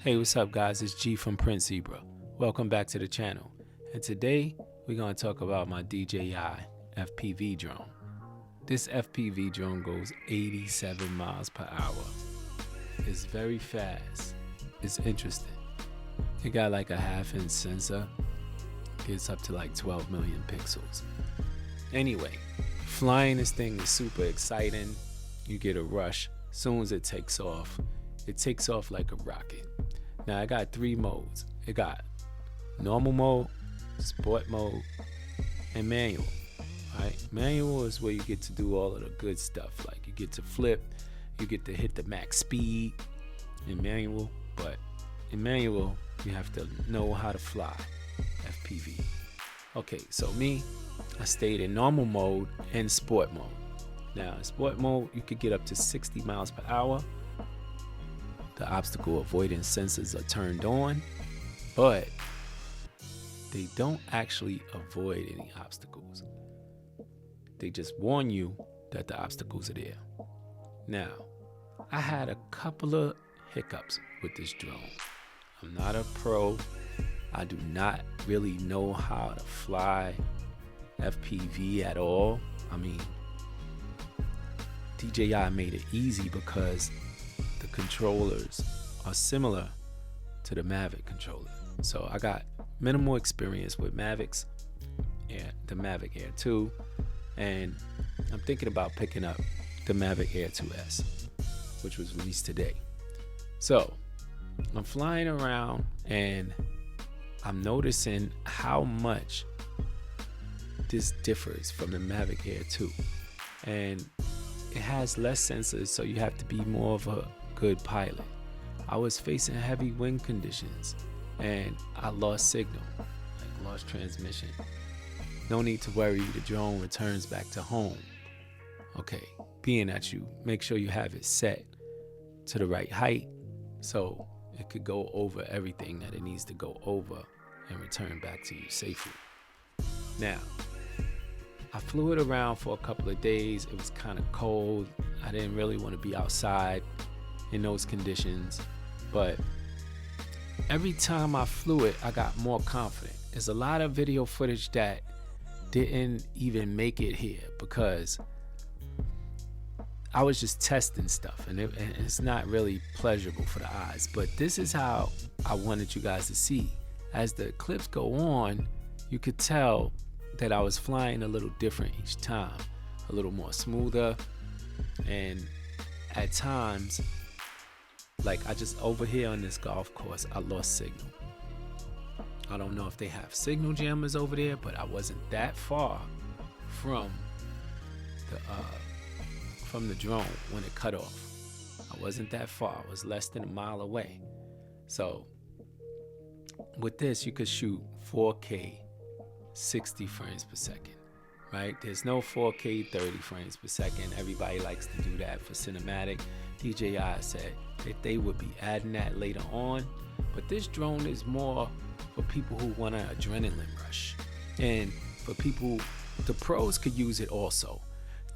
Hey, what's up guys? It's G from Printzebra. Welcome back to the channel. And today we're going to talk about my DJI FPV drone. This FPV drone goes 87 miles per hour. It's very fast. It's interesting. It got like a 1/2 inch sensor. Gets up to like 12 million pixels. Anyway, flying this thing is super exciting. You get a rush as soon as it takes off. It takes off like a rocket. Now I got 3 modes. It got normal mode, sport mode, and manual. Right? Manual is where you get to do all of the good stuff. Like you get to flip, you get to hit the max speed in manual. But in manual, you have to know how to fly FPV. Okay, so me, I stayed in normal mode and sport mode. Now in sport mode, you could get up to 60 miles per hour. The obstacle avoidance sensors are turned on, but they don't actually avoid any obstacles. They just warn you that the obstacles are there. Now, I had a couple of hiccups with this drone. I'm not a pro. I do not really know how to fly FPV at all. I mean, DJI made it easy because the controllers are similar to the Mavic controller. So I got minimal experience with Mavics and the Mavic Air 2, and I'm thinking about picking up the Mavic Air 2S, which was released today. So I'm flying around and I'm noticing how much this differs from the Mavic Air 2, and it has less sensors, so you have to be more of a good pilot. I was facing heavy wind conditions and I lost signal, like lost transmission. No need to worry, the drone returns back to home. Okay, being that you make sure you have it set to the right height so it could go over everything that it needs to go over and return back to you safely. Now, I flew it around for a couple of days. It was kind of cold. I didn't really want to be outside in those conditions, but every time I flew it, I got more confident. There's a lot of video footage that didn't even make it here because I was just testing stuff, and it's not really pleasurable for the eyes. But this is how I wanted you guys to see. As the clips go on, you could tell that I was flying a little different each time, a little more smoother, and at times, like I just over here on this golf course, I lost signal. I don't know if they have signal jammers over there, but I wasn't that far from the drone when it cut off. I wasn't that far. I was less than a mile away. So with this, you could shoot 4K 60 frames per second, right? There's no 4K 30 frames per second. Everybody likes to do that for cinematic. DJI said that they would be adding that later on, but this drone is more for people who want an adrenaline rush, and for people, the pros could use it also.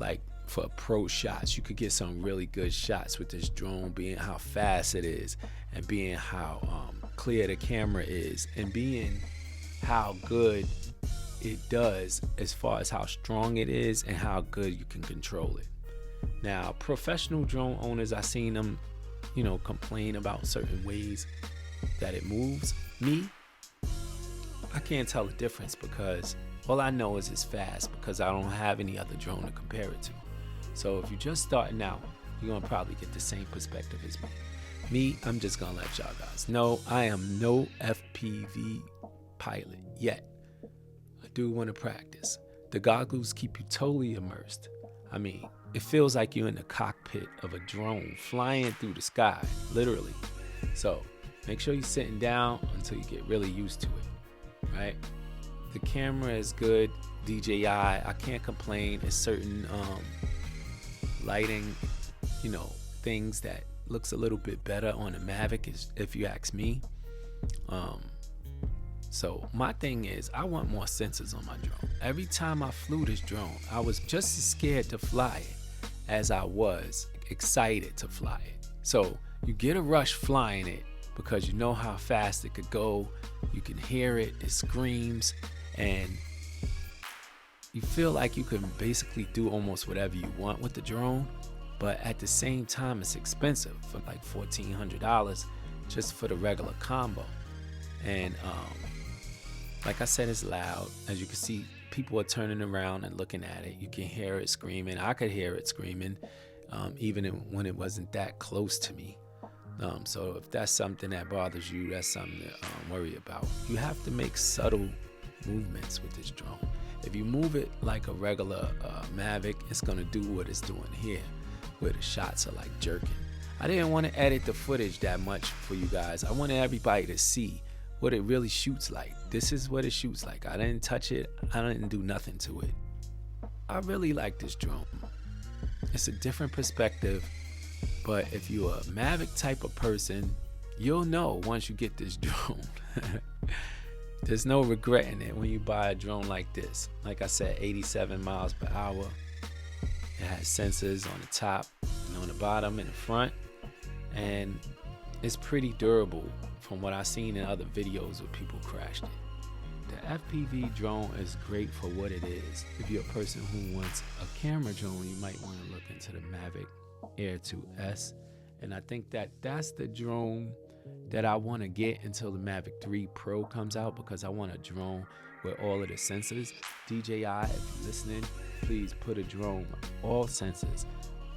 Like for pro shots, you could get some really good shots with this drone, being how fast it is and being how clear the camera is and being how good it does as far as how strong it is and how good you can control it. Now, professional drone owners, I've seen them, complain about certain ways that it moves. Me, I can't tell the difference because all I know is it's fast because I don't have any other drone to compare it to. So if you're just starting out, you're gonna probably get the same perspective as me. Me, I'm just gonna let y'all guys know I am no FPV pilot yet. I do want to practice. The goggles keep you totally immersed. I mean, it feels like you're in the cockpit of a drone flying through the sky, literally. So make sure you're sitting down until you get really used to it, right? The camera is good. DJI, I can't complain. It's certain lighting, things that looks a little bit better on the Mavic, if you ask me. So my thing is, I want more sensors on my drone. Every time I flew this drone, I was just as scared to fly it as I was excited to fly it. So you get a rush flying it, because you know how fast it could go. You can hear it, it screams, and you feel like you can basically do almost whatever you want with the drone. But at the same time, it's expensive for like $1,400 just for the regular combo. And like I said, it's loud. As you can see, people are turning around and looking at it. You can hear it screaming. I could hear it screaming, even when it wasn't that close to me. So if that's something that bothers you, that's something to worry about. You have to make subtle movements with this drone. If you move it like a regular Mavic, it's gonna do what it's doing here, where the shots are like jerking. I didn't want to edit the footage that much for you guys. I wanted everybody to see what it really shoots like. This is what it shoots like. I didn't touch it. I didn't do nothing to it. I really like this drone. It's a different perspective, but if you're a Mavic type of person, you'll know once you get this drone. There's no regretting it when you buy a drone like this. Like I said, 87 miles per hour. It has sensors on the top and on the bottom and the front, and it's pretty durable from what I've seen in other videos where people crashed it. The FPV drone is great for what it is. If you're a person who wants a camera drone, you might want to look into the Mavic Air 2S, and I think that that's the drone that I want to get until the Mavic 3 Pro comes out, because I want a drone with all of the sensors. DJI, if you're listening, please put a drone with all sensors,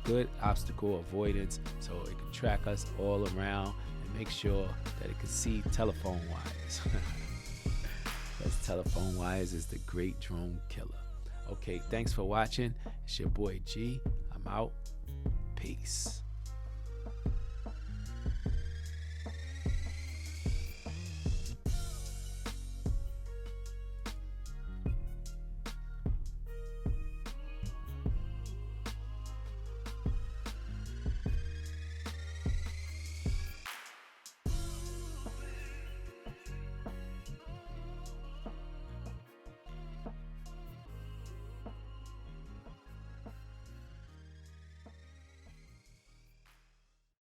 good obstacle avoidance, so it can track us all around and make sure that it can see telephone wires. Because telephone wires is the great drone killer. Okay, thanks for watching. It's your boy G. I'm out. Peace.